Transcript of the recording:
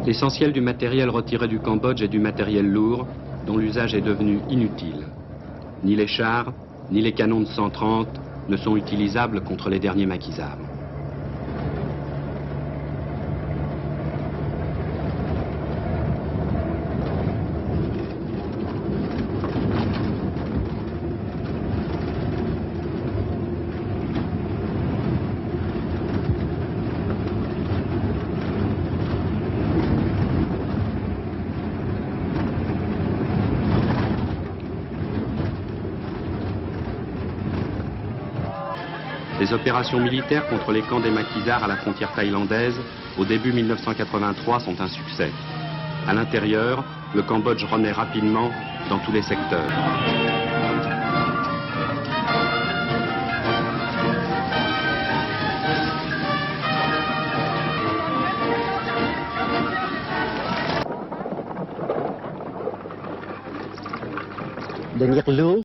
L'essentiel du matériel retiré du Cambodge est du matériel lourd dont l'usage est devenu inutile. Ni les chars, ni les canons de 130 ne sont utilisables contre les derniers maquisards. Les opérations militaires contre les camps des maquisards à la frontière thaïlandaise, au début 1983, sont un succès. À l'intérieur, le Cambodge renaît rapidement dans tous les secteurs. Dengar lu